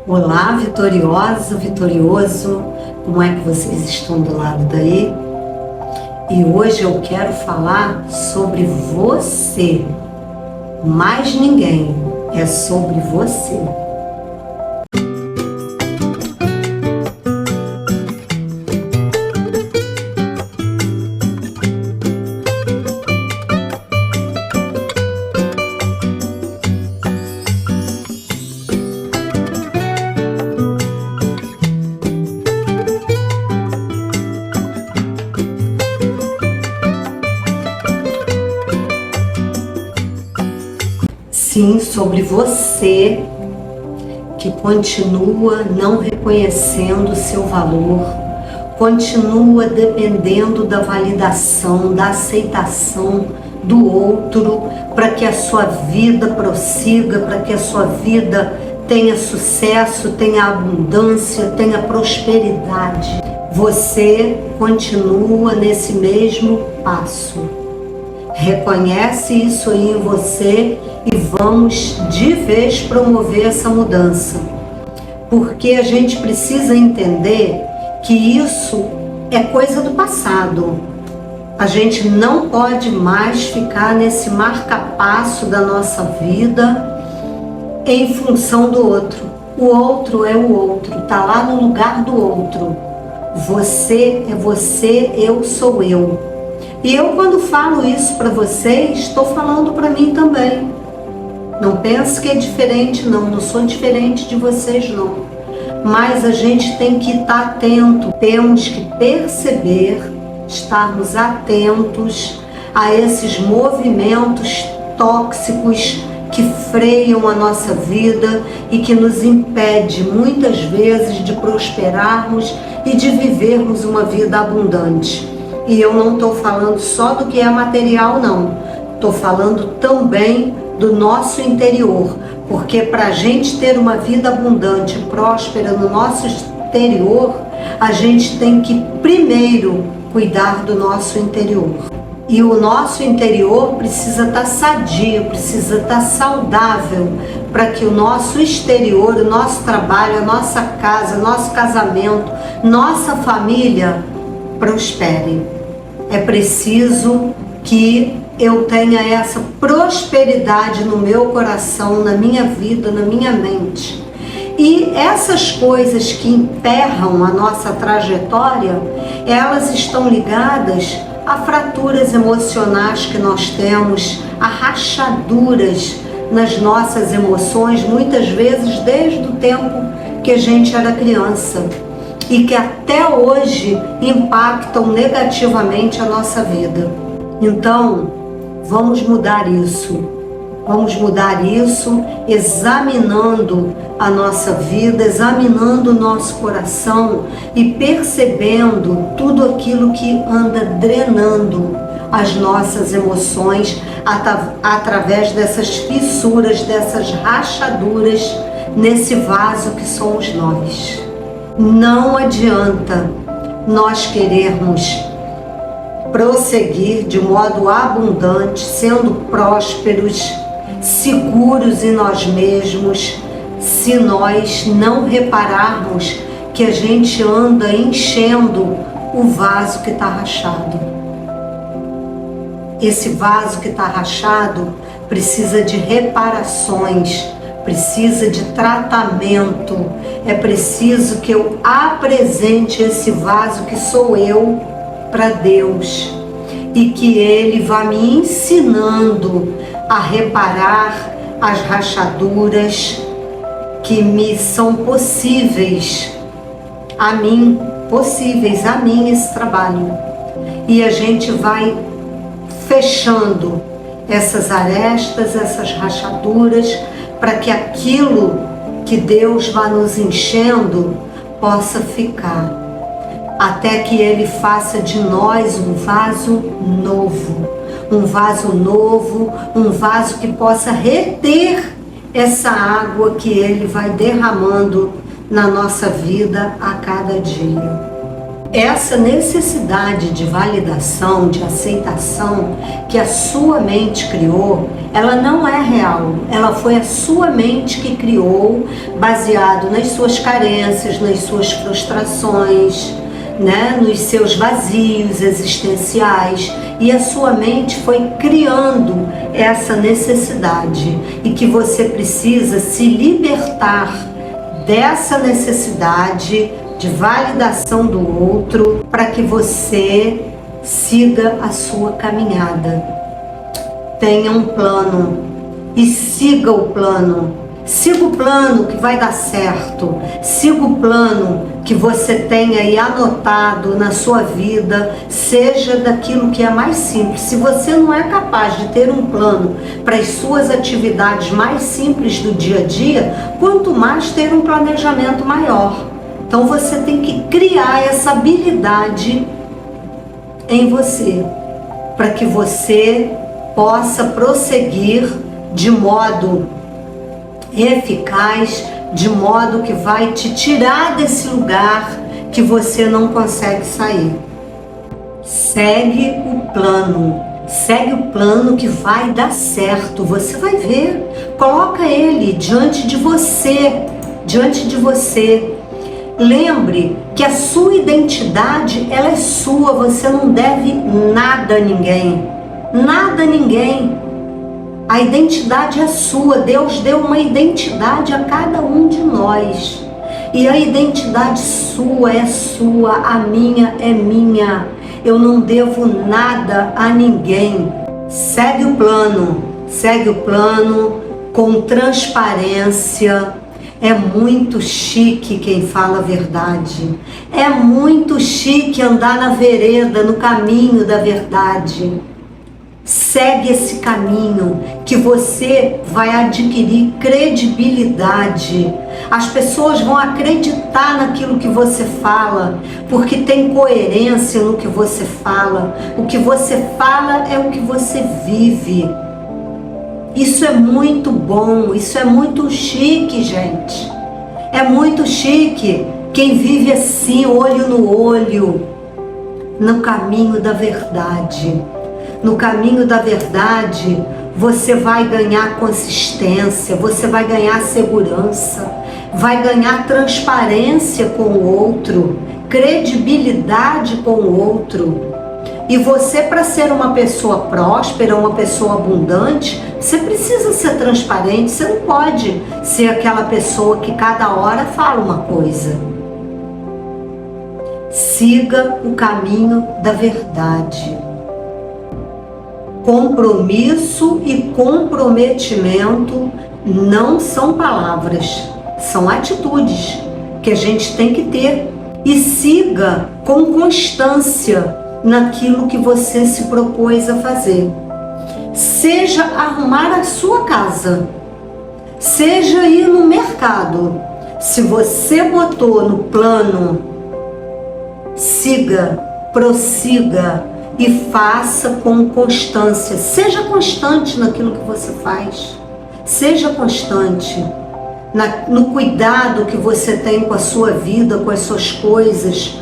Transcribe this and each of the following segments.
Olá, vitoriosa, vitorioso, como é que vocês estão do lado daí? E hoje eu quero falar sobre você, mais ninguém, é sobre você. Sim, sobre você que continua não reconhecendo o seu valor, continua dependendo da validação, da aceitação do outro para que a sua vida prossiga, para que a sua vida tenha sucesso, tenha abundância, tenha prosperidade. Você continua nesse mesmo passo. Reconhece isso aí em você e vamos de vez promover essa mudança. Porque a gente precisa entender que isso é coisa do passado. A gente não pode mais ficar nesse marca-passo da nossa vida em função do outro. O outro é o outro, está lá no lugar do outro. Você é você, eu sou eu. E eu, quando falo isso para vocês, estou falando para mim também. Não pense que é diferente, não sou diferente de vocês, não. Mas a gente tem que estar atento, temos que perceber, estarmos atentos a esses movimentos tóxicos que freiam a nossa vida e que nos impede muitas vezes de prosperarmos e de vivermos uma vida abundante. E eu não estou falando só do que é material, não. Estou falando também do nosso interior. Porque para a gente ter uma vida abundante e próspera no nosso exterior, a gente tem que primeiro cuidar do nosso interior. E o nosso interior precisa estar sadio, precisa estar saudável, para que o nosso exterior, o nosso trabalho, a nossa casa, nosso casamento, nossa família prospere. É preciso que eu tenha essa prosperidade no meu coração, na minha vida, na minha mente. E essas coisas que emperram a nossa trajetória, elas estão ligadas a fraturas emocionais que nós temos, a rachaduras nas nossas emoções, muitas vezes desde o tempo que a gente era criança. E que até hoje impactam negativamente a nossa vida. Então, vamos mudar isso. Vamos mudar isso examinando a nossa vida, examinando o nosso coração e percebendo tudo aquilo que anda drenando as nossas emoções através dessas fissuras, dessas rachaduras nesse vaso que somos nós. Não adianta nós querermos prosseguir de modo abundante, sendo prósperos, seguros em nós mesmos, se nós não repararmos que a gente anda enchendo o vaso que está rachado. Esse vaso que está rachado precisa de reparações, precisa de tratamento. É preciso que eu apresente esse vaso que sou eu para Deus e que Ele vá me ensinando a reparar as rachaduras que me são possíveis a mim esse trabalho. E a gente vai fechando essas arestas, essas rachaduras, para que aquilo que Deus vai nos enchendo possa ficar, até que Ele faça de nós um vaso novo, um vaso que possa reter essa água que Ele vai derramando na nossa vida a cada dia. Essa necessidade de validação, de aceitação que a sua mente criou, ela não é real. Ela foi a sua mente que criou, baseado nas suas carências, nas suas frustrações, né, nos seus vazios existenciais, e a sua mente foi criando essa necessidade, e que você precisa se libertar dessa necessidade de validação do outro para que você siga a sua caminhada. Tenha um plano e siga o plano. Siga o plano que vai dar certo. Siga o plano que você tem aí anotado na sua vida, seja daquilo que é mais simples. Se você não é capaz de ter um plano para as suas atividades mais simples do dia a dia, quanto mais ter um planejamento maior. Então você tem que criar essa habilidade em você, para que você possa prosseguir de modo eficaz, de modo que vai te tirar desse lugar que você não consegue sair. Segue o plano que vai dar certo, você vai ver. Coloca ele diante de você, Lembre que a sua identidade, ela é sua, você não deve nada a ninguém. Nada a ninguém. A identidade é sua, Deus deu uma identidade a cada um de nós. E a identidade sua é sua, a minha é minha. Eu não devo nada a ninguém. Segue o plano com transparência. É muito chique quem fala a verdade. É muito chique andar na vereda, no caminho da verdade. Segue esse caminho que você vai adquirir credibilidade. As pessoas vão acreditar naquilo que você fala, porque tem coerência no que você fala. O que você fala é o que você vive. Isso é muito bom, isso é muito chique, gente. É muito chique quem vive assim, olho no olho, no caminho da verdade. No caminho da verdade, você vai ganhar consistência, você vai ganhar segurança, vai ganhar transparência com o outro, credibilidade com o outro. E você, para ser uma pessoa próspera, uma pessoa abundante, você precisa ser transparente. Você não pode ser aquela pessoa que cada hora fala uma coisa. Siga o caminho da verdade. Compromisso e comprometimento não são palavras, são atitudes que a gente tem que ter. E siga com constância naquilo que você se propôs a fazer. Seja arrumar a sua casa, seja ir no mercado. Se você botou no plano, siga, prossiga e faça com constância. Seja constante naquilo que você faz. Seja constante no cuidado que você tem com a sua vida, com as suas coisas,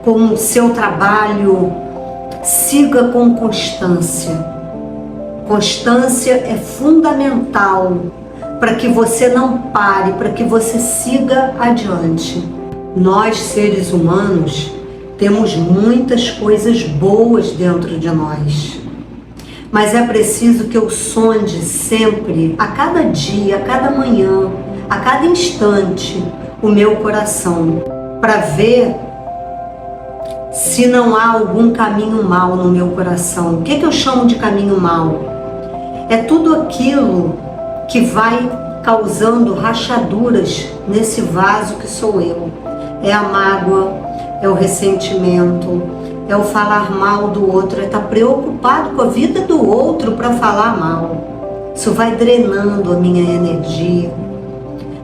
com o seu trabalho. Siga com constância. Constância é fundamental para que você não pare, para que você siga adiante. Nós, seres humanos, temos muitas coisas boas dentro de nós, mas é preciso que eu sonde sempre, a cada dia, a cada manhã, a cada instante, o meu coração, para ver se não há algum caminho mau no meu coração. O que eu chamo de caminho mau? É tudo aquilo que vai causando rachaduras nesse vaso que sou eu. É a mágoa, é o ressentimento, é o falar mal do outro, é estar preocupado com a vida do outro para falar mal. Isso vai drenando a minha energia,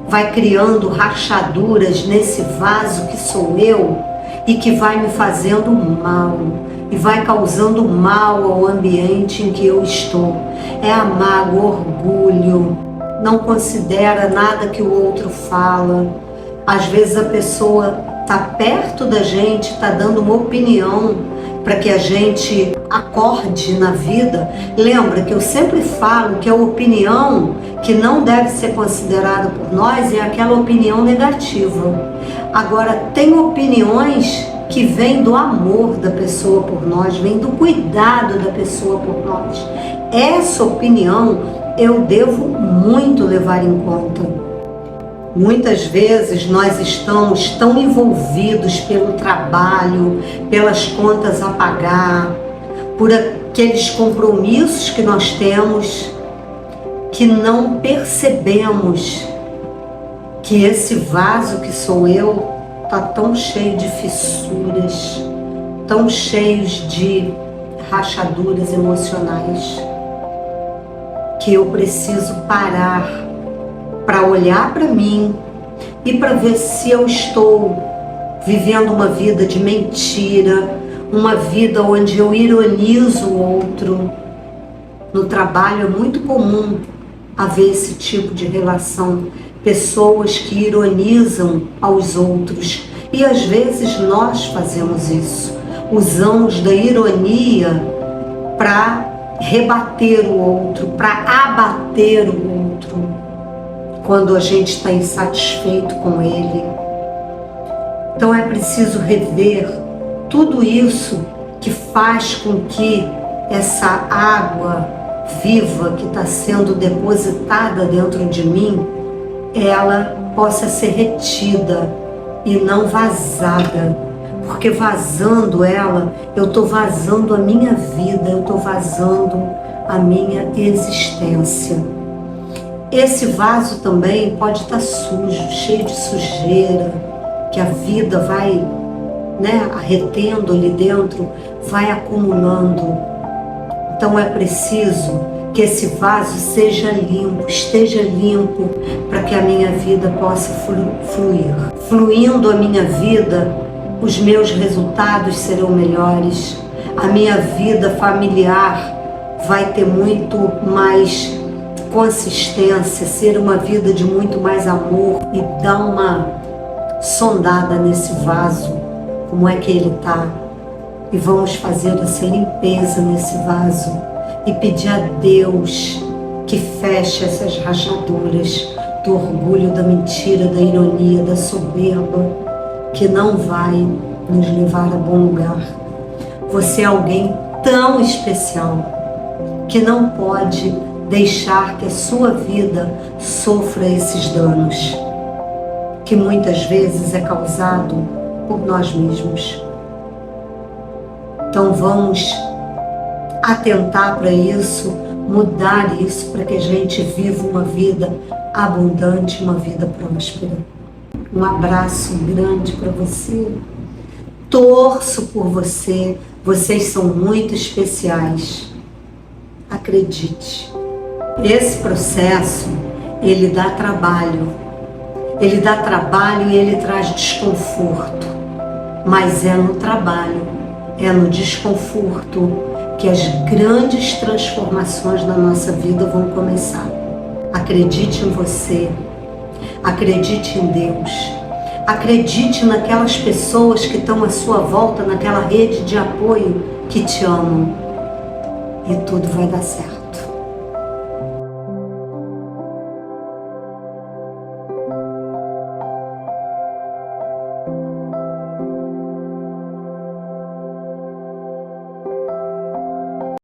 vai criando rachaduras nesse vaso que sou eu e que vai me fazendo mal e vai causando mal ao ambiente em que eu estou. É a mágoa, o orgulho, não considera nada que o outro fala. Às vezes a pessoa está perto da gente, está dando uma opinião para que a gente acorde na vida. Lembra que eu sempre falo que a opinião que não deve ser considerada por nós é aquela opinião negativa. Agora, tem opiniões que vêm do amor da pessoa por nós, vêm do cuidado da pessoa por nós. Essa opinião eu devo muito levar em conta. Muitas vezes nós estamos tão envolvidos pelo trabalho, pelas contas a pagar, por aqueles compromissos que nós temos, que não percebemos que esse vaso que sou eu está tão cheio de fissuras, tão cheios de rachaduras emocionais, que eu preciso parar para olhar para mim e para ver se eu estou vivendo uma vida de mentira, uma vida onde eu ironizo o outro. No trabalho é muito comum haver esse tipo de relação, pessoas que ironizam aos outros, e às vezes nós fazemos isso, usamos da ironia para rebater o outro, para abater o outro, quando a gente está insatisfeito com ele. Então é preciso rever tudo isso que faz com que essa água viva que está sendo depositada dentro de mim, ela possa ser retida e não vazada, porque vazando ela, eu estou vazando a minha vida, eu estou vazando a minha existência. Esse vaso também pode estar sujo, cheio de sujeira, que a vida vai, arretendo ali dentro, vai acumulando. Então é preciso que esse vaso seja limpo, esteja limpo, para que a minha vida possa fluir. Fluindo a minha vida, os meus resultados serão melhores, a minha vida familiar vai ter muito mais consistência, ser uma vida de muito mais amor. E dar uma sondada nesse vaso, como é que ele está, e vamos fazer essa limpeza nesse vaso e pedir a Deus que feche essas rachaduras do orgulho, da mentira, da ironia, da soberba, que não vai nos levar a bom lugar. Você é alguém tão especial que não pode deixar que a sua vida sofra esses danos, que muitas vezes é causado por nós mesmos. Então vamos atentar para isso, mudar isso, para que a gente viva uma vida abundante, uma vida próspera. Um abraço grande para você. Torço por você. Vocês são muito especiais. Acredite. Esse processo, ele dá trabalho. Ele dá trabalho e ele traz desconforto. Mas é no trabalho, é no desconforto que as grandes transformações na nossa vida vão começar. Acredite em você. Acredite em Deus. Acredite naquelas pessoas que estão à sua volta, naquela rede de apoio que te amam. E tudo vai dar certo.